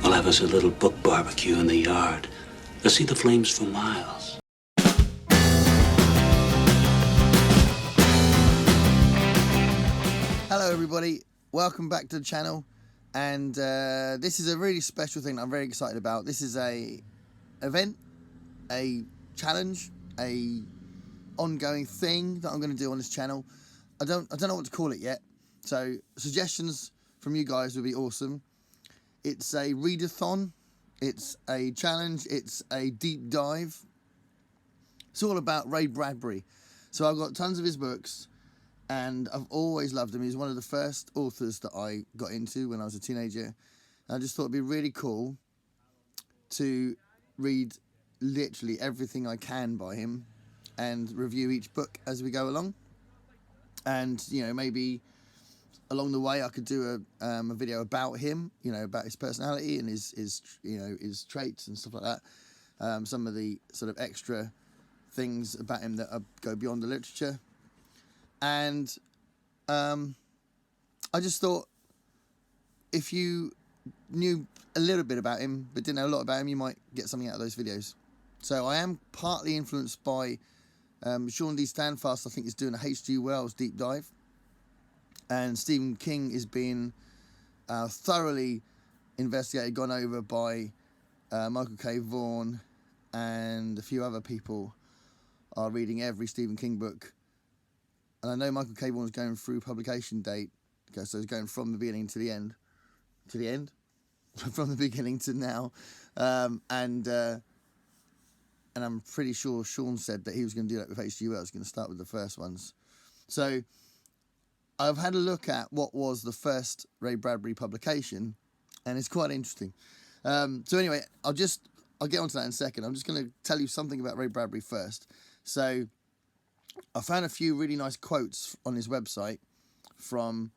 We'll have us a little book barbecue in the yard. You'll see the flames for miles. Hello everybody, welcome back to the channel, and this is a really special thing that I'm very excited about. This is a event, a challenge, a ongoing thing that I'm going to do on this channel. I don't know what to call it yet, so suggestions from you guys would be awesome. It's a readathon, it's a challenge, it's a deep dive. It's all about Ray Bradbury. So I've got tons of his books, and I've always loved him. He's one of the first authors that I got into when I was a teenager. And I just thought it'd be really cool to read literally everything I can by him and review each book as we go along. And, you know, maybe along the way I could do a video about him, you know, about his personality and his traits and stuff like that. Some of the sort of extra things about him that go beyond the literature. And I just thought, if you knew a little bit about him but didn't know a lot about him, you might get something out of those videos. So I am partly influenced by Sean D. Standfast. I think is doing a H.G. Wells deep dive, and Stephen King is being thoroughly investigated, gone over by Michael K. Vaughan, and a few other people are reading every Stephen King book. And I know Michael K. Vaughan is going through publication date, so he's going from the beginning to the end. To the end? From the beginning to now. And I'm pretty sure Sean said that he was going to do that with H.G. Wells. He's going to start with the first ones. So I've had a look at what was the first Ray Bradbury publication, and it's quite interesting. So anyway, I'll get onto that in a second. I'm just going to tell you something about Ray Bradbury first. So I found a few really nice quotes on his website from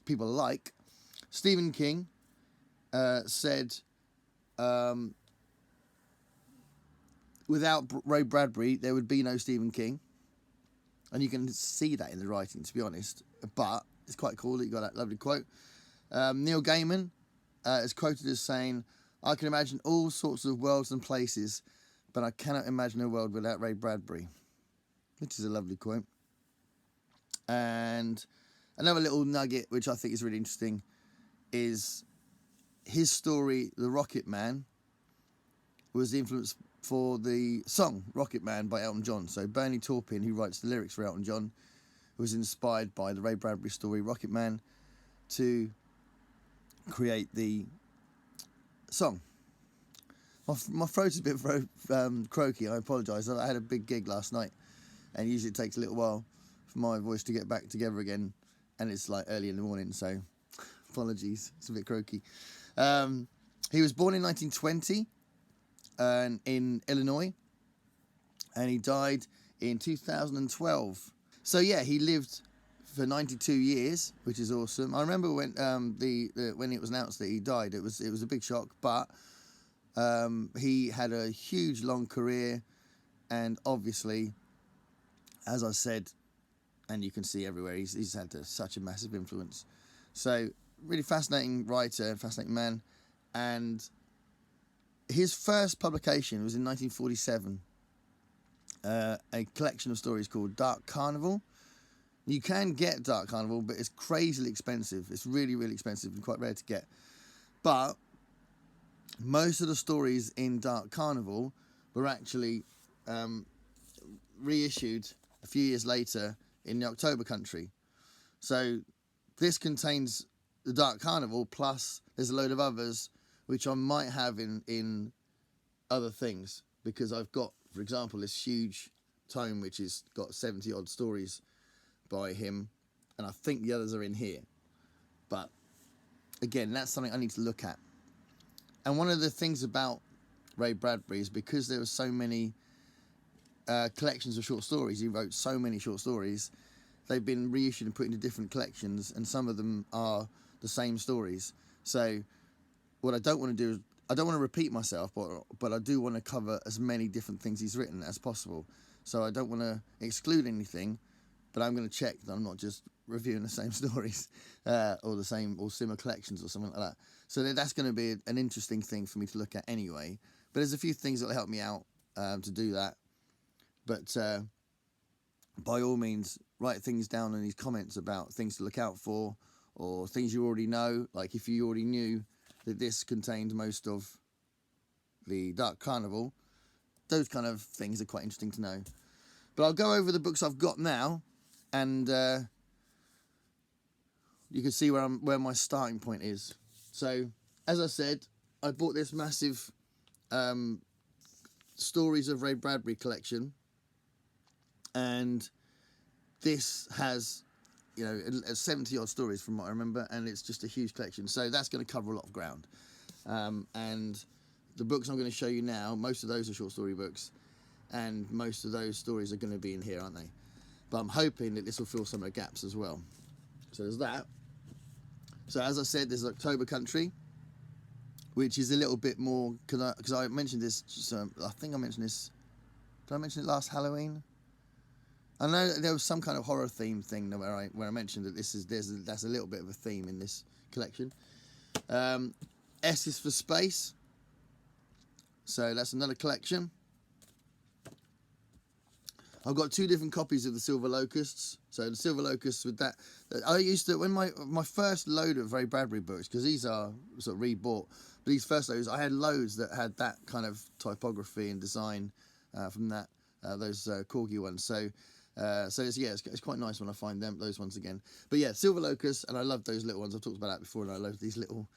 people like Stephen King. Said, without Ray Bradbury, there would be no Stephen King. And you can see that in the writing, to be honest. But it's quite cool that you got that lovely quote. Neil Gaiman is quoted as saying, "I can imagine all sorts of worlds and places, but I cannot imagine a world without Ray Bradbury," which is a lovely quote. And another little nugget, which I think is really interesting, is his story, The Rocket Man, was the influence for the song Rocket Man by Elton John. So Bernie Taupin, who writes the lyrics for Elton John, was inspired by the Ray Bradbury story Rocket Man to create the song. My throat's a bit croaky, I apologise. I had a big gig last night, and usually it takes a little while for my voice to get back together again, and it's like early in the morning, so apologies, it's a bit croaky. He was born in 1920 in Illinois, and he died in 2012. So yeah, he lived for 92 years, which is awesome. I remember when when it was announced that he died, it was a big shock, but he had a huge long career, and obviously, as I said, and you can see everywhere, he's had such a massive influence. So really fascinating writer, fascinating man. And his first publication was in 1947, a collection of stories called Dark Carnival. You can get Dark Carnival, but it's crazily expensive. It's really, really expensive and quite rare to get. But most of the stories in Dark Carnival were actually reissued a few years later in the October Country. So this contains the Dark Carnival, plus there's a load of others which I might have in other things, because I've got, for example, this huge tome which has got 70 odd stories by him, and I think the others are in here. But again, that's something I need to look at. And one of the things about Ray Bradbury is because there were so many collections of short stories, he wrote so many short stories, they've been reissued and put into different collections, and some of them are the same stories. So what I don't want to do is, I don't want to repeat myself, but I do want to cover as many different things he's written as possible. So I don't want to exclude anything, but I'm going to check that I'm not just reviewing the same stories or the same or similar collections or something like that. So that's going to be an interesting thing for me to look at anyway. But there's a few things that will help me out to do that. But by all means, write things down in these comments about things to look out for or things you already know. Like if you already knew that this contained most of the Dark Carnival, those kind of things are quite interesting to know. But I'll go over the books I've got now, and you can see where my starting point is. So, as I said, I bought this massive Stories of Ray Bradbury collection, and this has, 70 odd stories from what I remember, and it's just a huge collection. So that's going to cover a lot of ground. And the books I'm going to show you now, most of those are short story books, and most of those stories are going to be in here, aren't they? But I'm hoping that this will fill some of the gaps as well. So there's that. So as I said, there's October Country, which is a little bit more, because I mentioned this, I think I mentioned this, did I mention it last Halloween? I know there was some kind of horror theme thing where I mentioned that that's a little bit of a theme in this collection. S is for Space, so that's another collection. I've got 2 different copies of the Silver Locusts. So the Silver Locusts with that, I used to, when my first load of Ray Bradbury books, because these are sort of rebought, but these first loads, I had loads that had that kind of typography and design from those corgi ones. So it's quite nice when I find those ones again. But yeah, Silver Locusts, and I love those little ones. I've talked about that before, and I love these little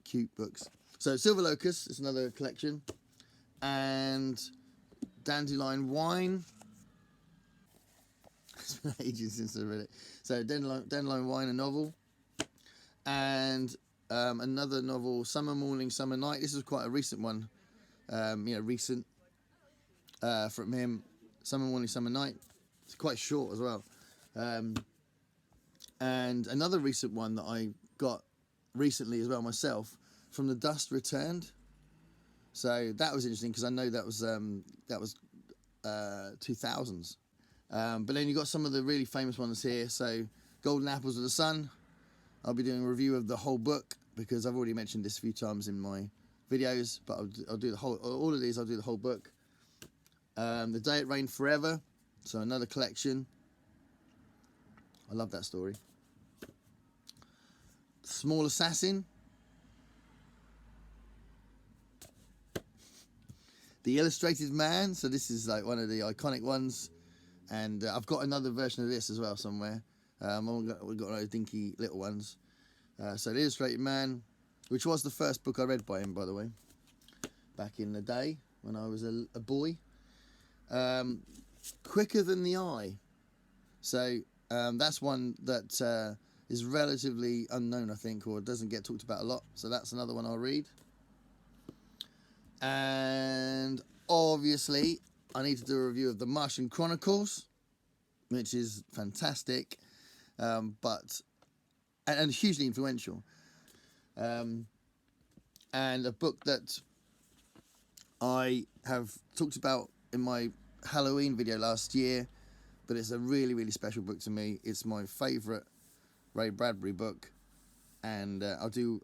cute books. So Silver Locusts is another collection, and Dandelion Wine. It's been ages since I read it. So Dandelion Wine, a novel, and another novel, Summer Morning, Summer Night. This is quite a recent one, recent from him. Summer Morning, Summer Night. It's quite short as well. And another recent one that I got recently as well myself, From the Dust Returned. So that was interesting because I know that was 2000s. But then you got some of the really famous ones here. So Golden Apples of the Sun. I'll be doing a review of the whole book because I've already mentioned this a few times in my videos. But I'll do all of these. I'll do the whole book. The Day It Rained Forever. So another collection. I love that story. Small Assassin. The Illustrated Man. So this is like one of the iconic ones. And I've got another version of this as well somewhere. We've got those dinky little ones. So The Illustrated Man, which was the first book I read by him, by the way, back in the day when I was a boy. Quicker Than the Eye. So that's one that is relatively unknown, I think, or doesn't get talked about a lot. So that's another one I'll read. And obviously, I need to do a review of the Martian Chronicles, which is fantastic, but hugely influential. And a book that I have talked about in my Halloween video last year, but it's a really, really special book to me. It's my favourite Ray Bradbury book, and I'll do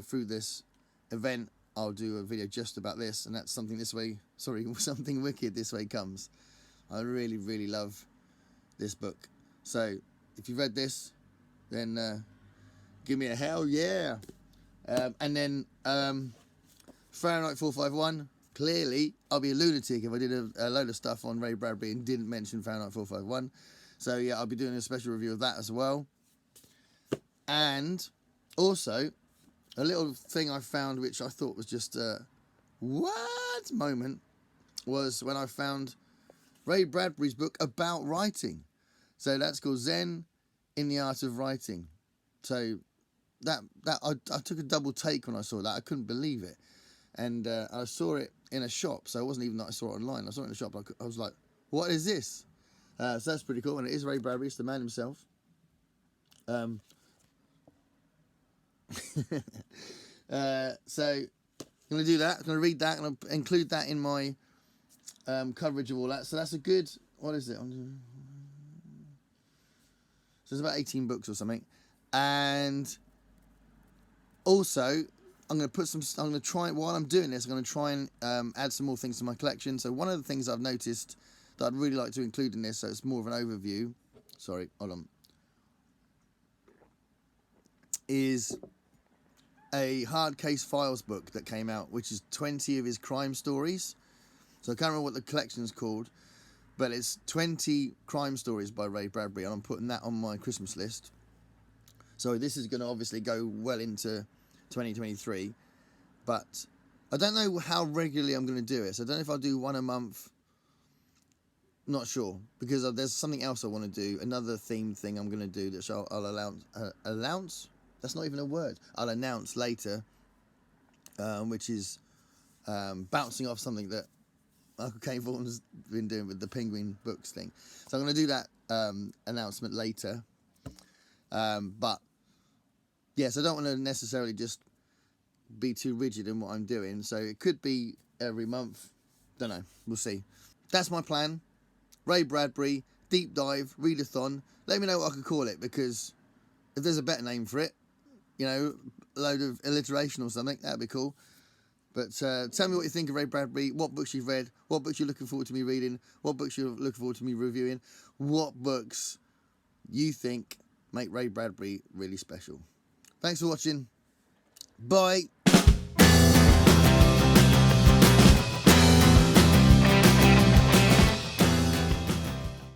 through this event, I'll do a video just about this, and that's Something Wicked This Way Comes. I really, really love this book. So if you've read this, then give me a hell yeah. And then Fahrenheit 451. Clearly, I'll be a lunatic if I did a load of stuff on Ray Bradbury and didn't mention Fahrenheit 451. So yeah, I'll be doing a special review of that as well. And also, a little thing I found which I thought was just a what moment was when I found Ray Bradbury's book about writing. So that's called Zen in the Art of Writing. So that I took a double take when I saw that. I couldn't believe it. And I saw it in a shop, so it wasn't even that I saw it online. I saw it in a shop. I was like, what is this? So that's pretty cool. And it is Ray Bradbury. It's the man himself. So I'm going to do that. I'm going to read that. I'm going to include that in my coverage of all that. So that's a good, what is it? So it's about 18 books or something. And also, I'm going to try, while I'm doing this, I'm going to try and add some more things to my collection. So one of the things I've noticed that I'd really like to include in this, so it's more of an overview, sorry, hold on, is a hard case files book that came out, which is 20 of his crime stories. So I can't remember what the collection's called, but it's 20 crime stories by Ray Bradbury, and I'm putting that on my Christmas list. So this is going to obviously go well into 2023, but I don't know how regularly I'm going to do it. So I don't know if I'll do one a month. Not sure, because there's something else I want to do, another themed thing I'm going to do that I'll announce. That's not even a word. I'll announce later, which is bouncing off something that Uncle Kane Vaughan's been doing with the Penguin Books thing. So I'm going to do that announcement later. But yes, I don't want to necessarily just be too rigid in what I'm doing. So it could be every month. Don't know. We'll see. That's my plan. Ray Bradbury, deep dive, readathon. Let me know what I could call it, because if there's a better name for it, you know, a load of alliteration or something, that'd be cool. But tell me what you think of Ray Bradbury, what books you've read, what books you're looking forward to me reading, what books you're looking forward to me reviewing, what books you think make Ray Bradbury really special. Thanks for watching. Bye.